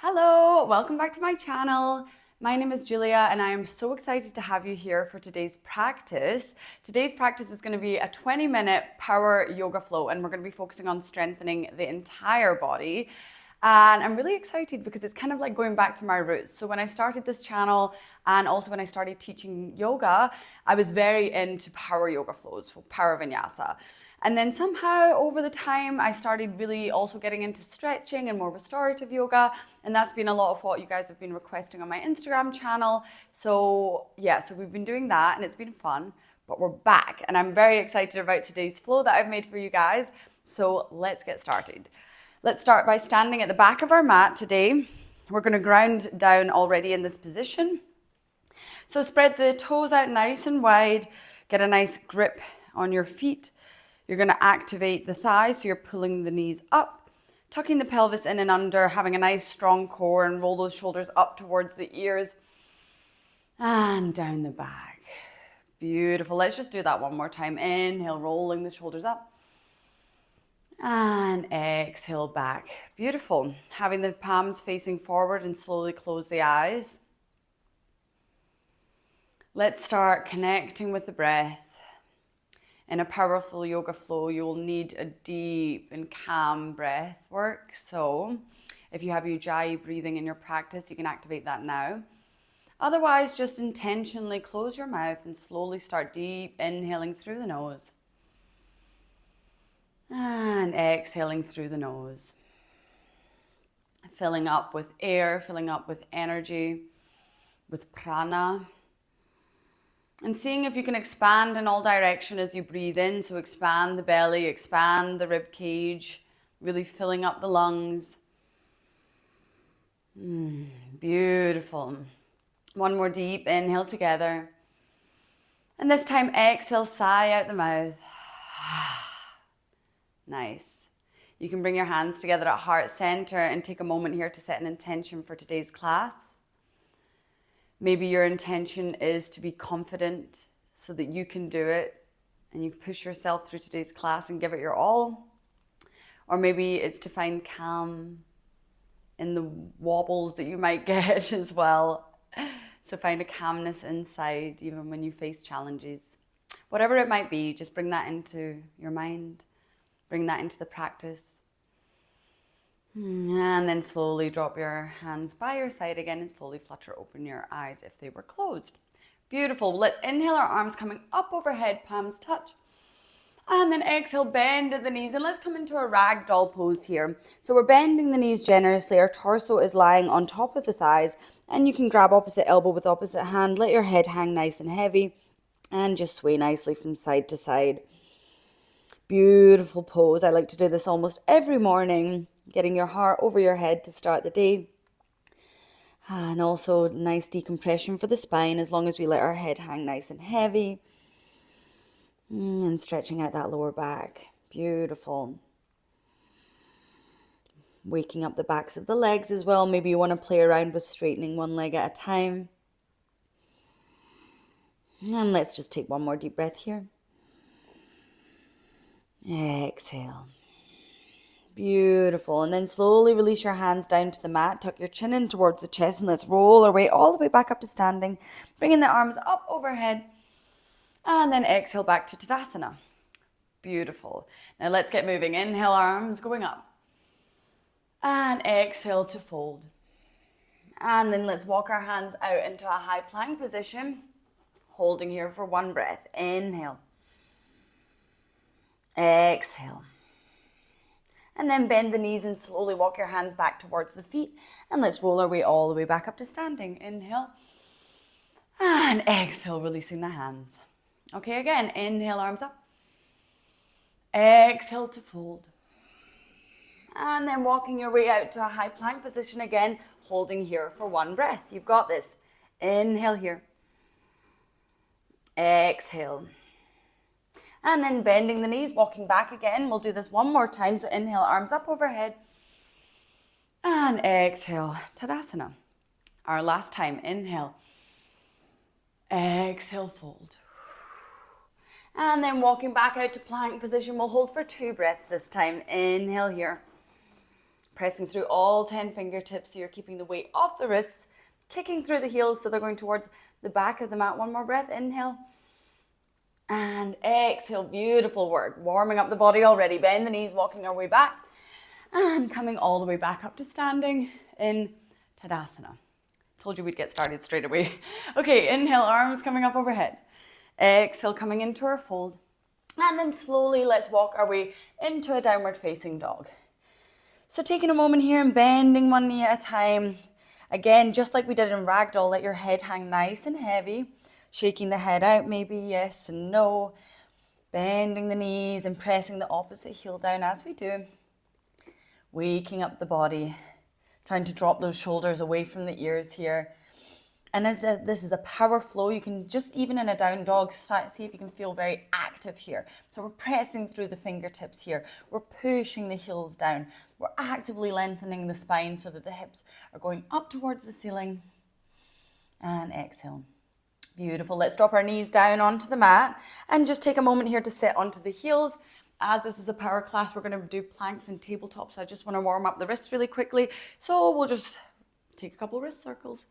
Hello, welcome back to my channel. My name is Julia and I am so excited to have you here for today's practice. Today's practice is going to be a 20-minute power yoga flow and we're going to be focusing on strengthening the entire body. And I'm really excited because it's kind of like going back to my roots. So when I started this channel and also when I started teaching yoga, I was very into power yoga flows, power vinyasa. And then somehow over the time, I started really also getting into stretching and more restorative yoga. And that's been a lot of what you guys have been requesting on my Instagram channel. So yeah, so we've been doing that and it's been fun, but we're back. And I'm very excited about today's flow that I've made for you guys. So let's get started. Let's start by standing at the back of our mat today. We're going to ground down already in this position. So spread the toes out nice and wide. Get a nice grip on your feet. You're going to activate the thighs, so you're pulling the knees up, tucking the pelvis in and under, having a nice strong core, and roll those shoulders up towards the ears and down the back. Beautiful. Let's just do that one more time. Inhale, rolling the shoulders up. And exhale back. Beautiful. Having the palms facing forward and slowly close the eyes. Let's start connecting with the breath. In a powerful yoga flow, you will need a deep and calm breath work. So if you have Ujjayi breathing in your practice, you can activate that now. Otherwise, just intentionally close your mouth and slowly start deep inhaling through the nose. And exhaling through the nose. Filling up with air, filling up with energy, with prana. And seeing if you can expand in all directions as you breathe in. So expand the belly, expand the rib cage, really filling up the lungs. Beautiful. One more deep inhale together. And this time exhale, sigh out the mouth. Nice. You can bring your hands together at heart center and take a moment here to set an intention for today's class. Maybe your intention is to be confident so that you can do it and you push yourself through today's class and give it your all. Or maybe it's to find calm in the wobbles that you might get as well. So find a calmness inside even when you face challenges. Whatever it might be, just bring that into your mind. Bring that into the practice. And then slowly drop your hands by your side again and slowly flutter open your eyes if they were closed. Beautiful. Let's inhale, our arms coming up overhead, palms touch. And then exhale, bend at the knees. And let's come into a ragdoll pose here. So we're bending the knees generously. Our torso is lying on top of the thighs. And you can grab opposite elbow with opposite hand. Let your head hang nice and heavy. And just sway nicely from side to side. Beautiful pose. I like to do this almost every morning. Getting your heart over your head to start the day. And also nice decompression for the spine as long as we let our head hang nice and heavy. And stretching out that lower back. Beautiful. Waking up the backs of the legs as well. Maybe you want to play around with straightening one leg at a time. And let's just take one more deep breath here. Exhale. Beautiful. And then slowly release your hands down to the mat. Tuck your chin in towards the chest and let's roll our way all the way back up to standing. Bringing the arms up overhead. And then exhale back to Tadasana. Beautiful. Now let's get moving. Inhale, arms going up. And exhale to fold. And then let's walk our hands out into a high plank position. Holding here for one breath. Inhale. Exhale. And then bend the knees and slowly walk your hands back towards the feet. And let's roll our way all the way back up to standing. Inhale. And exhale, releasing the hands. Okay, again, inhale, arms up. Exhale to fold. And then walking your way out to a high plank position again, holding here for one breath. You've got this. Inhale here. Exhale. And then bending the knees, walking back again. We'll do this one more time. So inhale, arms up overhead. And exhale, Tadasana. Our last time, inhale. Exhale, fold. And then walking back out to plank position. We'll hold for 2 breaths this time. Inhale here. Pressing through all 10 fingertips so you're keeping the weight off the wrists, kicking through the heels so they're going towards the back of the mat. One more breath, inhale. And exhale, beautiful work. Warming up the body already. Bend the knees, walking our way back. And coming all the way back up to standing in Tadasana. Told you we'd get started straight away. Okay, inhale, arms coming up overhead. Exhale, coming into our fold. And then slowly let's walk our way into a downward facing dog. So taking a moment here and bending one knee at a time. Again, just like we did in Ragdoll, let your head hang nice and heavy. Shaking the head out, maybe yes and no. Bending the knees and pressing the opposite heel down as we do. Waking up the body. Trying to drop those shoulders away from the ears here. And as this is a power flow, you can just, even in a down dog, see if you can feel very active here. So we're pressing through the fingertips here. We're pushing the heels down. We're actively lengthening the spine so that the hips are going up towards the ceiling. And exhale. Beautiful. Let's drop our knees down onto the mat and just take a moment here to sit onto the heels. As this is a power class, we're going to do planks and tabletops. So I just want to warm up the wrists really quickly. So we'll just take a couple wrist circles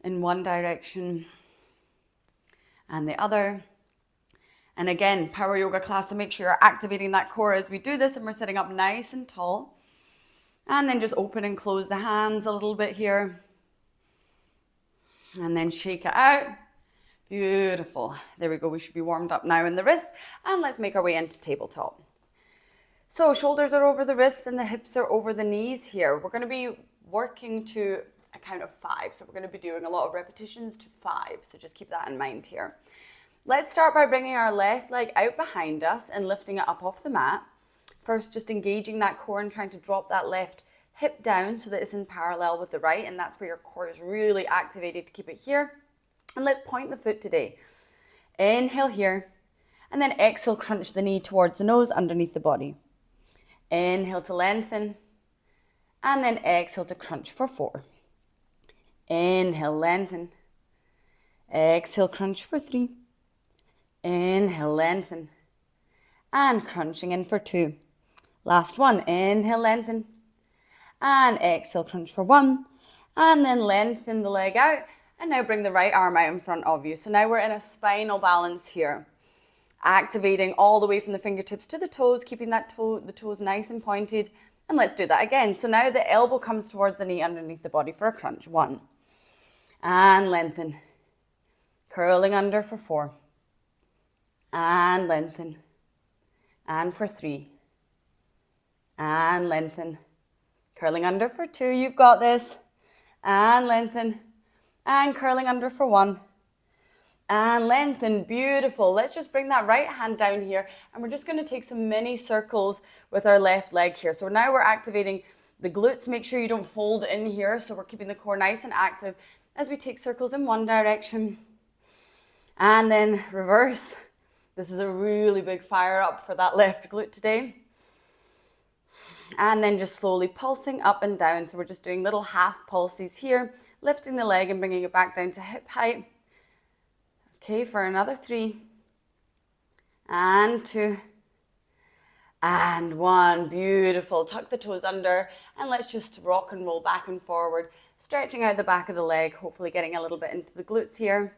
in one direction and the other. And again, power yoga class, so make sure you're activating that core as we do this, and we're sitting up nice and tall. And then just open and close the hands a little bit here. And then shake it out. Beautiful. There we go. We should be warmed up now in the wrists. And let's make our way into tabletop. So shoulders are over the wrists and the hips are over the knees here. We're going to be working to a count of 5. So we're going to be doing a lot of repetitions to 5. So just keep that in mind here. Let's start by bringing our left leg out behind us and lifting it up off the mat. First, just engaging that core and trying to drop that left hip down so that it's in parallel with the right, and that's where your core is really activated to keep it here. And let's point the foot today. Inhale here, and then exhale, crunch the knee towards the nose underneath the body. Inhale to lengthen, and then exhale to crunch for 4. Inhale, lengthen. Exhale, crunch for 3. Inhale, lengthen. And crunching in for 2. Last one, inhale, lengthen. And exhale, crunch for 1. And then lengthen the leg out. And now bring the right arm out in front of you. So now we're in a spinal balance here. Activating all the way from the fingertips to the toes, keeping the toes nice and pointed. And let's do that again. So now the elbow comes towards the knee underneath the body for a crunch. 1. And lengthen. Curling under for 4. And lengthen. And for 3. And lengthen. Curling under for 2, you've got this. And lengthen. And curling under for 1. And lengthen, beautiful. Let's just bring that right hand down here. And we're just going to take some mini circles with our left leg here. So now we're activating the glutes. Make sure you don't fold in here. So we're keeping the core nice and active as we take circles in one direction. And then reverse. This is a really big fire up for that left glute today. And then just slowly pulsing up and down. So we're just doing little half pulses here, lifting the leg and bringing it back down to hip height. Okay, for another 3. And 2. And 1. Beautiful. Tuck the toes under and let's just rock and roll back and forward, stretching out the back of the leg, hopefully getting a little bit into the glutes here.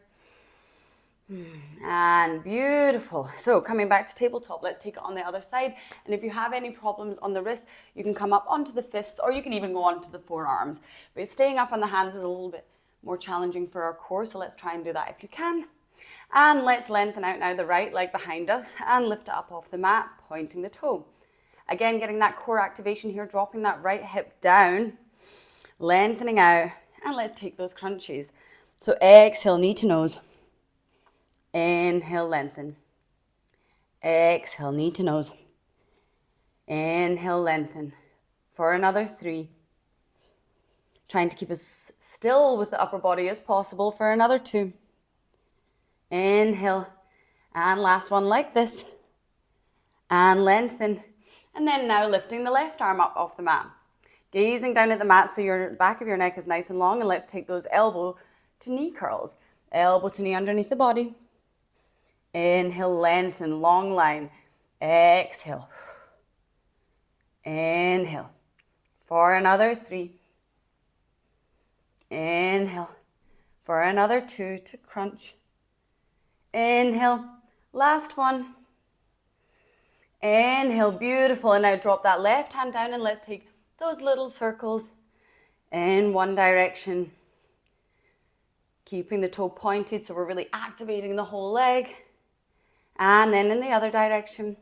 And beautiful. So coming back to tabletop, let's take it on the other side. And if you have any problems on the wrist, you can come up onto the fists or you can even go onto the forearms. But staying up on the hands is a little bit more challenging for our core. So let's try and do that if you can. And let's lengthen out now the right leg behind us and lift it up off the mat, pointing the toe. Again, getting that core activation here, dropping that right hip down, lengthening out. And let's take those crunches. So exhale, knee to nose. Inhale, lengthen. Exhale, knee to nose. Inhale, lengthen. For another 3. Trying to keep as still with the upper body as possible for another 2. Inhale. And last one like this. And lengthen. And then now lifting the left arm up off the mat. Gazing down at the mat so your back of your neck is nice and long. And let's take those elbow to knee curls. Elbow to knee underneath the body. Inhale, lengthen, long line. Exhale. Inhale. For another 3. Inhale. For another 2 to crunch. Inhale. Last one. Inhale. Beautiful. And now drop that left hand down and let's take those little circles in one direction. Keeping the toe pointed so we're really activating the whole leg. And then in the other direction.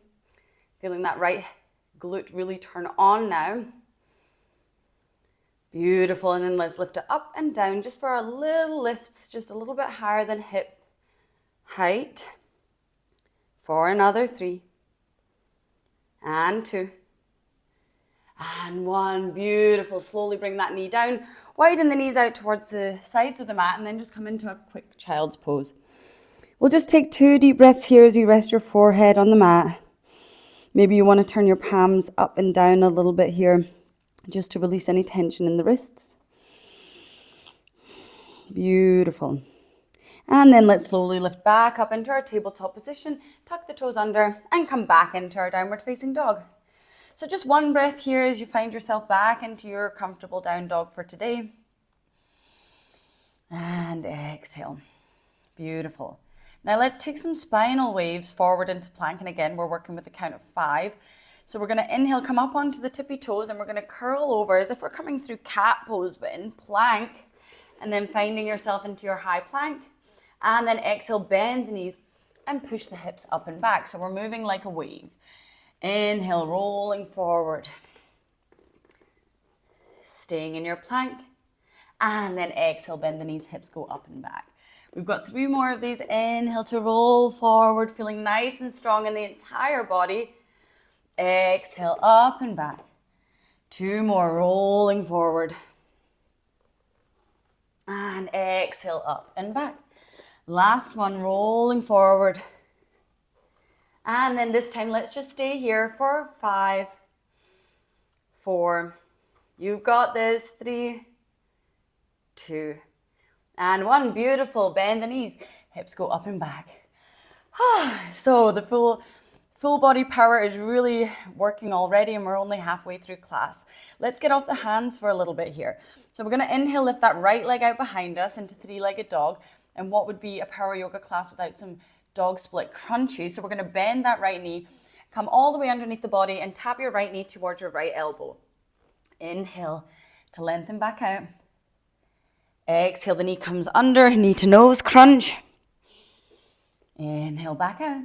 Feeling that right glute really turn on now. Beautiful. And then let's lift it up and down just for our little lifts, just a little bit higher than hip height. For another 3. And 2. And 1. Beautiful. Slowly bring that knee down. Widen the knees out towards the sides of the mat and then just come into a quick child's pose. We'll just take 2 deep breaths here as you rest your forehead on the mat. Maybe you want to turn your palms up and down a little bit here just to release any tension in the wrists. Beautiful. And then let's slowly lift back up into our tabletop position, tuck the toes under and come back into our downward facing dog. So just one breath here as you find yourself back into your comfortable down dog for today. And exhale. Beautiful. Now let's take some spinal waves forward into plank. And again, we're working with the count of 5. So we're going to inhale, come up onto the tippy toes and we're going to curl over as if we're coming through cat pose, but in plank. And then finding yourself into your high plank. And then exhale, bend the knees and push the hips up and back. So we're moving like a wave. Inhale, rolling forward. Staying in your plank. And then exhale, bend the knees, hips go up and back. We've got 3 more of these. Inhale to roll forward, feeling nice and strong in the entire body. Exhale, up and back. 2 more, rolling forward. And exhale, up and back. Last one, rolling forward. And then this time, let's just stay here for 5, 4. You've got this. 3, 2. And 1. Beautiful. Bend the knees. Hips go up and back. So the full body power is really working already and we're only halfway through class. Let's get off the hands for a little bit here. So we're going to inhale, lift that right leg out behind us into 3-legged dog. And what would be a power yoga class without some dog split crunchies? So we're going to bend that right knee, come all the way underneath the body and tap your right knee towards your right elbow. Inhale to lengthen back out. Exhale, the knee comes under, knee to nose, crunch. Inhale, back out.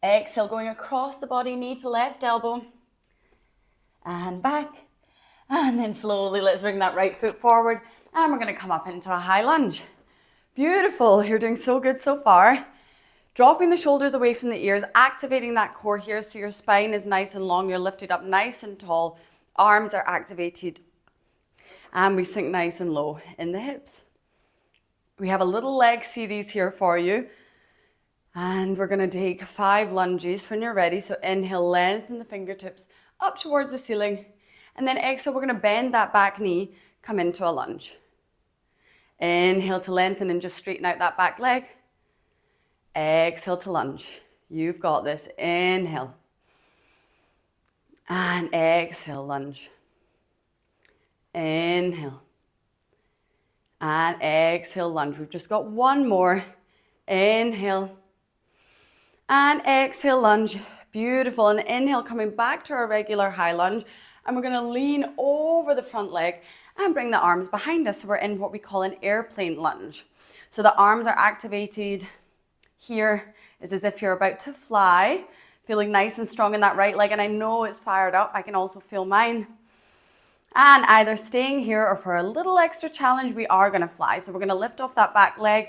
Exhale, going across the body, knee to left elbow. And back. And then slowly, let's bring that right foot forward. And we're going to come up into a high lunge. Beautiful. You're doing so good so far. Dropping the shoulders away from the ears, activating that core here so your spine is nice and long. You're lifted up nice and tall. Arms are activated. And we sink nice and low in the hips. We have a little leg series here for you. And we're going to take 5 lunges when you're ready. So inhale, lengthen the fingertips up towards the ceiling. And then exhale, we're going to bend that back knee, come into a lunge. Inhale to lengthen and just straighten out that back leg. Exhale to lunge. You've got this. Inhale. And exhale, lunge. Inhale. And exhale, lunge. We've just got 1 more. Inhale. And exhale, lunge. Beautiful. And inhale, coming back to our regular high lunge. And we're going to lean over the front leg and bring the arms behind us. So we're in what we call an airplane lunge. So the arms are activated. Here is as if you're about to fly, feeling nice and strong in that right leg. And I know it's fired up. I can also feel mine. And either staying here or for a little extra challenge, we are going to fly. So we're going to lift off that back leg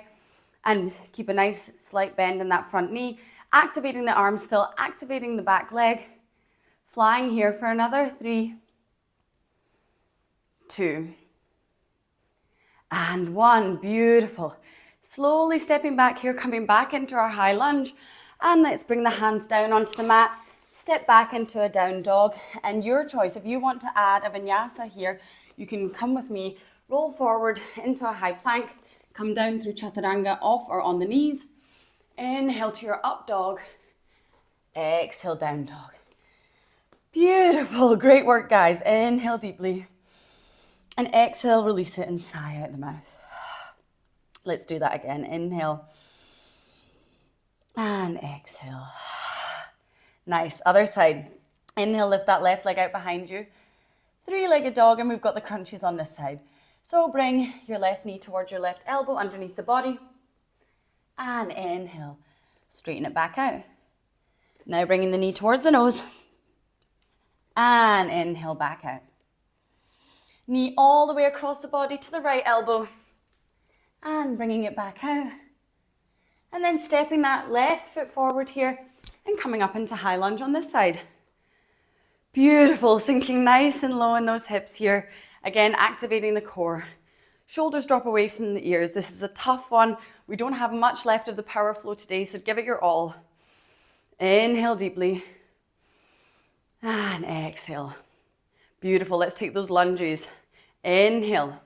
and keep a nice slight bend in that front knee. Activating the arms still, activating the back leg. Flying here for another 3, 2, and 1. Beautiful. Slowly stepping back here, coming back into our high lunge. And let's bring the hands down onto the mat. Step back into a down dog. And your choice, if you want to add a vinyasa here, you can come with me, roll forward into a high plank, come down through chaturanga off or on the knees. Inhale to your up dog. Exhale, down dog. Beautiful. Great work, guys. Inhale deeply. And exhale, release it and sigh out the mouth. Let's do that again. Inhale. And exhale. Nice. Other side. Inhale, lift that left leg out behind you. Three-legged dog, and we've got the crunchies on this side. So bring your left knee towards your left elbow underneath the body. And inhale. Straighten it back out. Now bringing the knee towards the nose. And inhale back out. Knee all the way across the body to the right elbow. And bringing it back out. And then stepping that left foot forward here and coming up into high lunge on this side. Beautiful, sinking nice and low in those hips here. Again, activating the core. Shoulders drop away from the ears. This is a tough one. We don't have much left of the power flow today, so give it your all. Inhale deeply. And exhale. Beautiful, let's take those lunges. Inhale.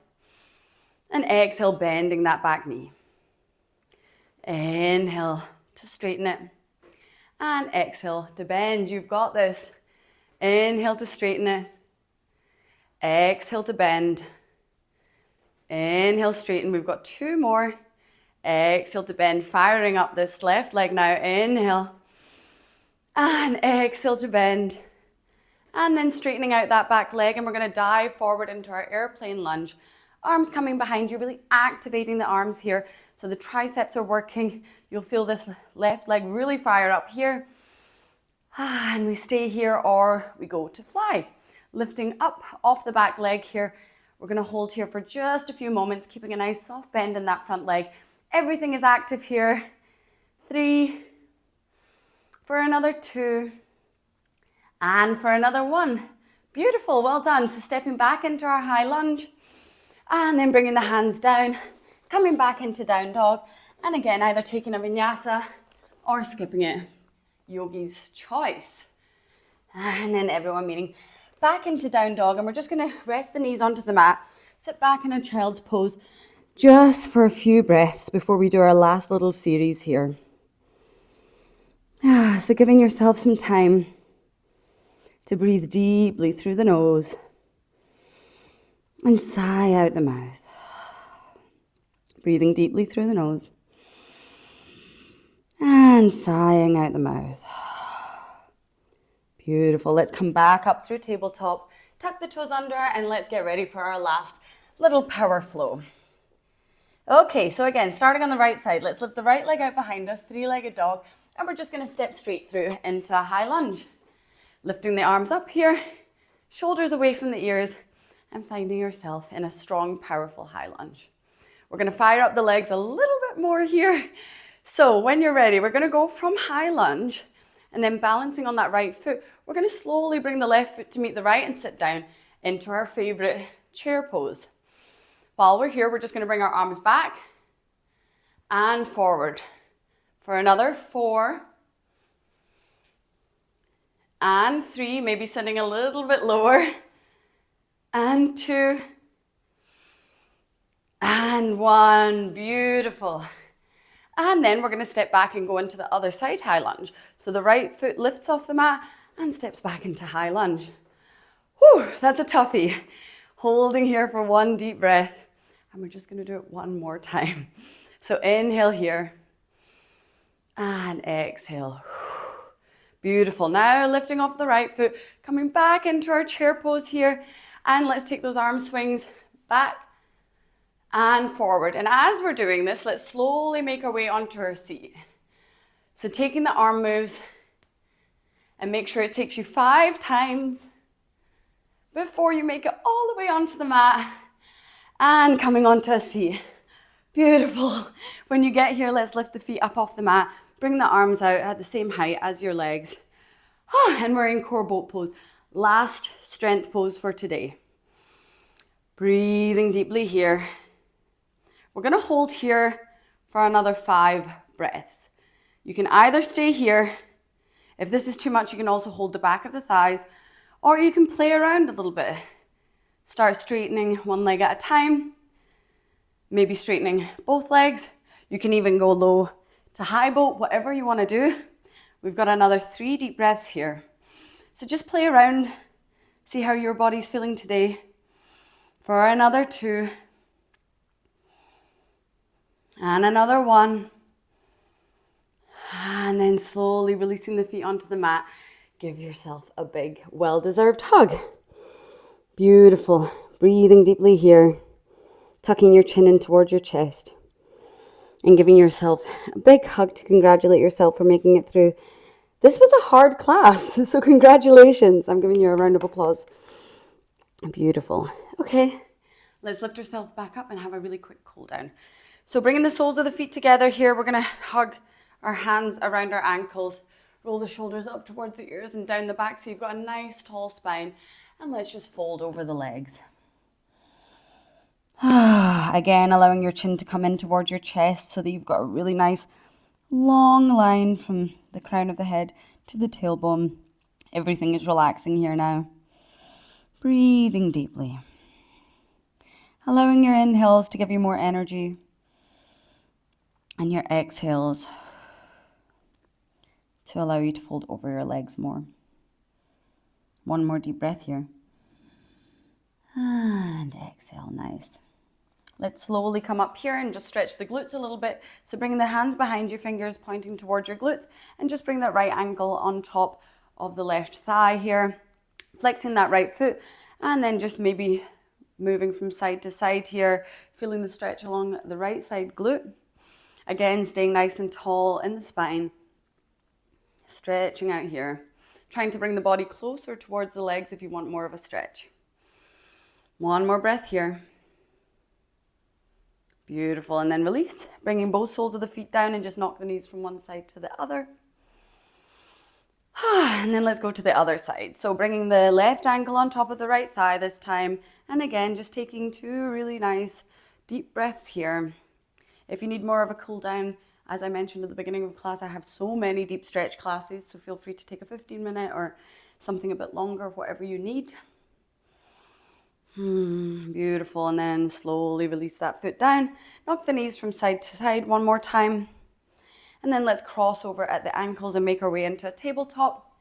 And exhale, bending that back knee. Inhale to straighten it. And exhale to bend. You've got this. Inhale to straighten it. Exhale to bend. Inhale, straighten. We've got two more. Exhale to bend. Firing up this left leg now. Inhale. And exhale to bend. And then straightening out that back leg. And we're going to dive forward into our airplane lunge. Arms coming behind you, really activating the arms here. So the triceps are working. You'll feel this left leg really fire up here. And we stay here or we go to fly. Lifting up off the back leg here. We're going to hold here for just a few moments, keeping a nice soft bend in that front leg. Everything is active here. 3, for another 2, and for another 1. Beautiful, well done. So stepping back into our high lunge, and then bringing the hands down, coming back into down dog, and again, either taking a vinyasa or skipping it. Yogi's choice. And then everyone meeting back into down dog, and we're just going to rest the knees onto the mat, sit back in a child's pose just for a few breaths before we do our last little series here. So giving yourself some time to breathe deeply through the nose and sigh out the mouth. Breathing deeply through the nose and sighing out the mouth. Beautiful. Let's come back up through tabletop, tuck the toes under, and let's get ready for our last little power flow. Okay, so again, starting on the right side, let's lift the right leg out behind us, three-legged dog, and we're just going to step straight through into a high lunge. Lifting the arms up here, shoulders away from the ears, and finding yourself in a strong, powerful high lunge. We're going to fire up the legs a little bit more here. So when you're ready, we're going to go from high lunge, and then balancing on that right foot, we're going to slowly bring the left foot to meet the right and sit down into our favorite chair pose. While we're here, we're just going to bring our arms back and forward for another 4 and 3, maybe sitting a little bit lower, and 2 and 1. Beautiful. And then we're going to step back and go into the other side high lunge. So the right foot lifts off the mat and steps back into high lunge. Whew, that's a toughie. Holding here for 1 deep breath. And we're just going to do it 1 more time. So inhale here. And exhale. Beautiful. Now lifting off the right foot, coming back into our chair pose here. And let's take those arm swings back and forward. And as we're doing this, let's slowly make our way onto our seat. So taking the arm moves, and make sure it takes you 5 times before you make it all the way onto the mat and coming onto a seat. Beautiful. When you get here, let's lift the feet up off the mat. Bring the arms out at the same height as your legs. And we're in core boat pose. Last strength pose for today. Breathing deeply here. We're going to hold here for another 5 breaths. You can either stay here. If this is too much, you can also hold the back of the thighs, or you can play around a little bit. Start straightening 1 leg at a time. Maybe straightening both legs. You can even go low to high boat, whatever you want to do. We've got another 3 deep breaths here. So just play around, see how your body's feeling today. For another 2. And another 1. And then slowly releasing the feet onto the mat. Give yourself a big, well-deserved hug. Beautiful. Breathing deeply here. Tucking your chin in towards your chest. And giving yourself a big hug to congratulate yourself for making it through. This was a hard class, so congratulations. I'm giving you a round of applause. Beautiful. Okay, let's lift ourselves back up and have a really quick cool down. So bringing the soles of the feet together here, we're going to hug our hands around our ankles, roll the shoulders up towards the ears and down the back so you've got a nice tall spine. And let's just fold over the legs. Again, allowing your chin to come in towards your chest so that you've got a really nice long line from the crown of the head to the tailbone. Everything is relaxing here now. Breathing deeply. Allowing your inhales to give you more energy. And your exhales to allow you to fold over your legs more. One more deep breath here. And exhale, nice. Let's slowly come up here and just stretch the glutes a little bit. So bring the hands behind your fingers pointing towards your glutes and just bring that right ankle on top of the left thigh here. Flexing that right foot and then just maybe moving from side to side here, feeling the stretch along the right side glute. Again, staying nice and tall in the spine. Stretching out here. Trying to bring the body closer towards the legs if you want more of a stretch. One more breath here. Beautiful, and then release, bringing both soles of the feet down and just knock the knees from one side to the other. And then let's go to the other side. So bringing the left ankle on top of the right thigh this time. And again, just taking 2 really nice deep breaths here. If you need more of a cool down, as I mentioned at the beginning of class, I have so many deep stretch classes, so feel free to take a 15-minute or something a bit longer, whatever you need. Beautiful, and then slowly release that foot down. Knock the knees from side to side one more time. And then let's cross over at the ankles and make our way into a tabletop.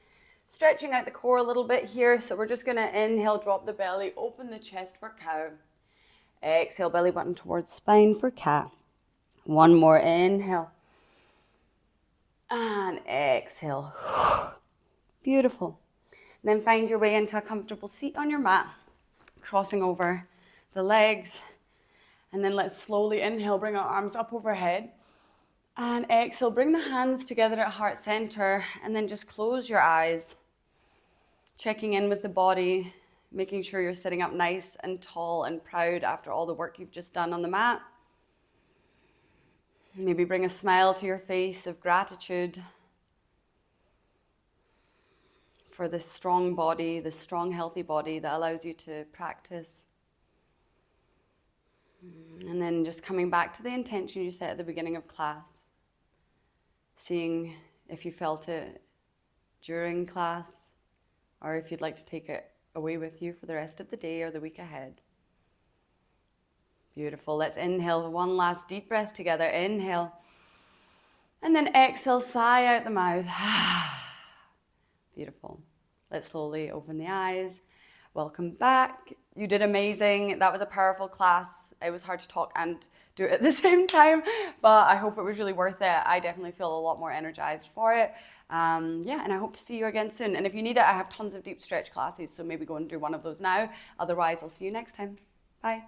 Stretching out the core a little bit here. So we're just going to inhale, drop the belly, open the chest for cow. Exhale, belly button towards spine for cat. One more inhale. And exhale. Beautiful. Then find your way into a comfortable seat on your mat. Crossing over the legs. And then let's slowly inhale, bring our arms up overhead. And exhale, bring the hands together at heart center. And then just close your eyes. Checking in with the body. Making sure you're sitting up nice and tall and proud after all the work you've just done on the mat. Maybe bring a smile to your face of gratitude for this strong body, this strong, healthy body that allows you to practice. And then just coming back to the intention you set at the beginning of class. Seeing if you felt it during class or if you'd like to take it away with you for the rest of the day or the week ahead. Beautiful. Let's inhale one last deep breath together. Inhale. And then exhale, sigh out the mouth. Beautiful. Let's slowly open the eyes. Welcome back. You did amazing. That was a powerful class. It was hard to talk and do it at the same time, but I hope it was really worth it. I definitely feel a lot more energized for it. And I hope to see you again soon. And if you need it, I have tons of deep stretch classes, so maybe go and do one of those now. Otherwise, I'll see you next time. Bye.